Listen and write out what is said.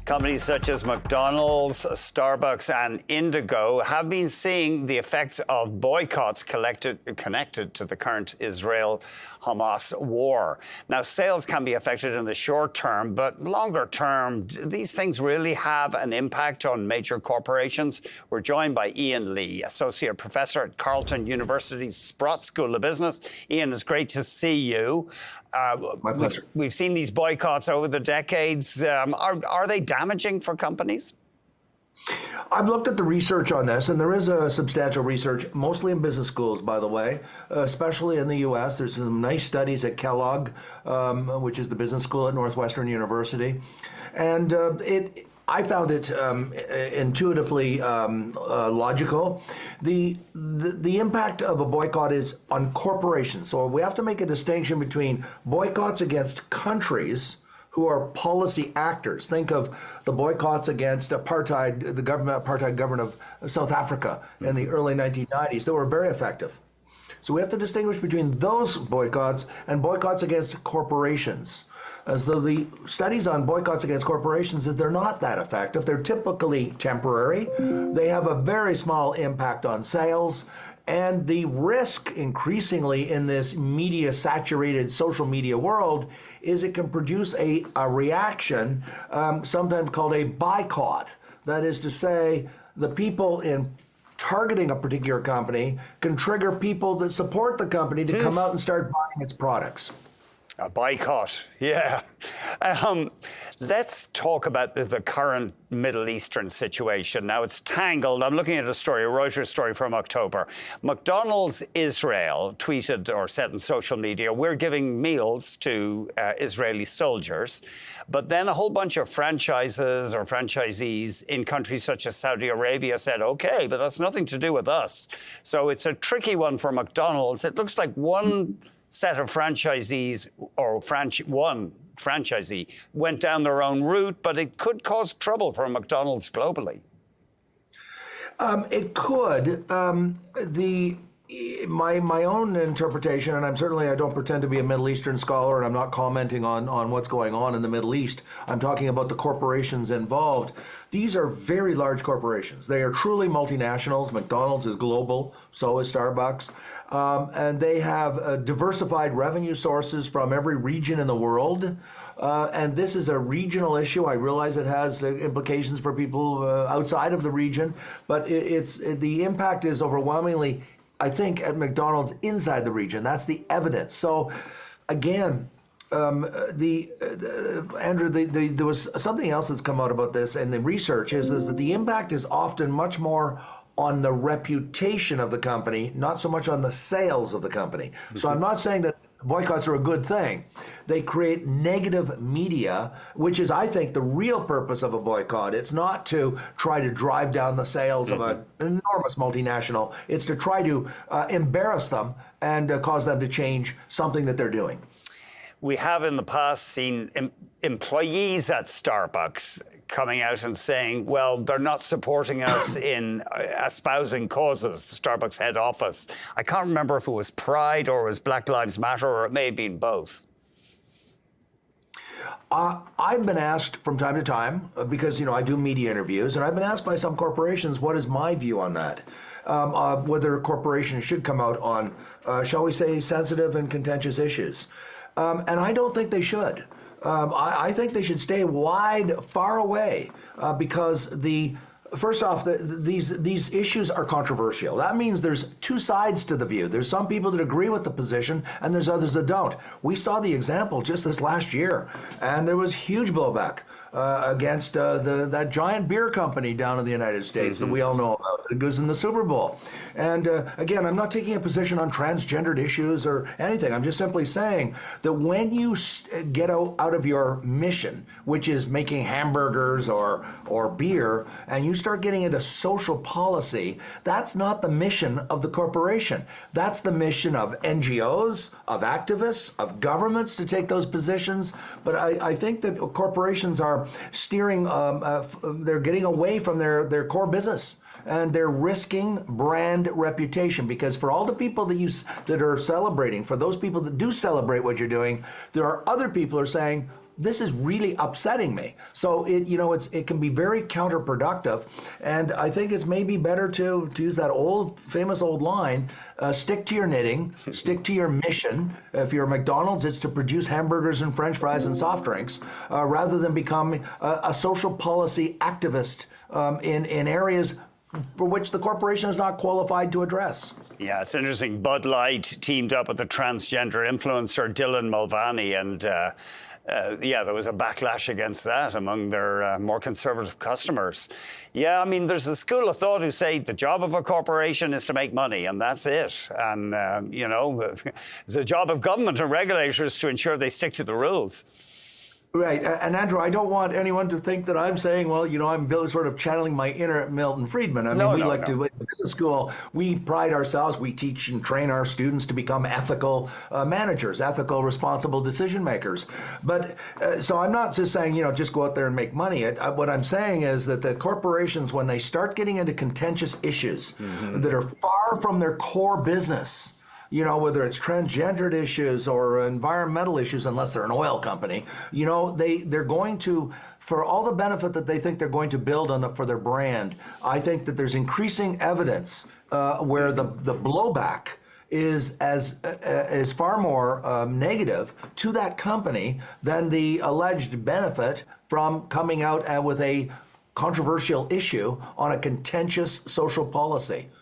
Companies such as McDonald's, Starbucks and Indigo have been seeing the effects of boycotts connected to the current Israel-Hamas war. Now, sales can be affected in the short term, but longer term, do these things really have an impact on major corporations? We're joined by Ian Lee, Associate Professor at Carleton University's Sprott School of Business. Ian, it's great to see you. My pleasure. We've seen these boycotts over the decades. Are they damaging for companies? I've looked at the research on this, and there is a substantial research, mostly in business schools, by the way, especially in the U.S. There's some nice studies at Kellogg, which is the business school at Northwestern University. And I found it intuitively logical. The impact of a boycott is on corporations. So we have to make a distinction between boycotts against countries who are policy actors. Think of the boycotts against apartheid, the apartheid government of South Africa in the early 1990s. They were very effective. So we have to distinguish between those boycotts and boycotts against corporations. As though the studies on boycotts against corporations is they're not that effective. They're typically temporary. They have a very small impact on sales. And the risk increasingly in this media-saturated social media world is it can produce a reaction, sometimes called a boycott. That is to say, the people in targeting a particular company can trigger people that support the company to come out and start buying its products. A boycott, yeah. Let's talk about the current Middle Eastern situation. Now, it's tangled. I'm looking at a story, a Reuters story from October. McDonald's Israel tweeted or said on social media, we're giving meals to Israeli soldiers. But then a whole bunch of franchises or franchisees in countries such as Saudi Arabia said, OK, but that's nothing to do with us. So it's a tricky one for McDonald's. It looks like one set of franchisees or one franchisee went down their own route, but it could cause trouble for McDonald's globally. It could. My own interpretation, and I don't pretend to be a Middle Eastern scholar, and I'm not commenting on what's going on in the Middle East. I'm talking about the corporations involved. These are very large corporations. They are truly multinationals. McDonald's is global, so is Starbucks. And they have diversified revenue sources from every region in the world. And this is a regional issue. I realize it has implications for people outside of the region, but the impact is overwhelmingly, I think, at McDonald's inside the region. That's the evidence. So, again, Andrew, there was something else that's come out about this, and the research is that the impact is often much more on the reputation of the company, not so much on the sales of the company. Mm-hmm. So I'm not saying that boycotts are a good thing. They create negative media, which is, I think, the real purpose of a boycott. It's not to try to drive down the sales of an enormous multinational. It's to try to embarrass them and cause them to change something that they're doing. We have in the past seen employees at Starbucks coming out and saying, well, they're not supporting us in espousing causes, Starbucks head office. I can't remember if it was Pride or it was Black Lives Matter, or it may have been both. I've been asked from time to time, because, I do media interviews, and I've been asked by some corporations, what is my view on that? Whether corporations should come out on, shall we say, sensitive and contentious issues. And I don't think they should. I think they should stay far away, because first off, these issues are controversial. That means there's two sides to the view. There's some people that agree with the position, and there's others that don't. We saw the example just this last year, and there was huge blowback against that giant beer company down in the United States that we all know about. It goes in the Super Bowl. And again, I'm not taking a position on transgendered issues or anything. I'm just simply saying that when you get out of your mission, which is making hamburgers or beer, and you start getting into social policy, that's not the mission of the corporation. That's the mission of NGOs, of activists, of governments to take those positions. But I think that corporations are steering, they're getting away from their core business. And they're risking brand reputation, because for all the people that are celebrating, for those people that do celebrate what you're doing, there are other people who are saying, this is really upsetting me. So it can be very counterproductive, and I think it's maybe better to use that famous old line: stick to your knitting, stick to your mission. If you're McDonald's, it's to produce hamburgers and French fries and soft drinks, rather than become a social policy activist in areas for which the corporation is not qualified to address. Yeah, it's interesting. Bud Light teamed up with the transgender influencer Dylan Mulvaney, and there was a backlash against that among their more conservative customers. Yeah, I mean, there's a school of thought who say the job of a corporation is to make money, and that's it. And, it's the job of government and regulators to ensure they stick to the rules. Right. And Andrew, I don't want anyone to think that I'm saying, well, I'm sort of channeling my inner Milton Friedman. I mean, to, in business school, we pride ourselves, we teach and train our students to become ethical managers, ethical, responsible decision makers. But so I'm not just saying, just go out there and make money. What I'm saying is that the corporations, when they start getting into contentious issues that are far from their core business, whether it's transgendered issues or environmental issues, unless they're an oil company, they're going to, for all the benefit that they think they're going to build for their brand, I think that there's increasing evidence where the blowback is far more negative to that company than the alleged benefit from coming out with a controversial issue on a contentious social policy.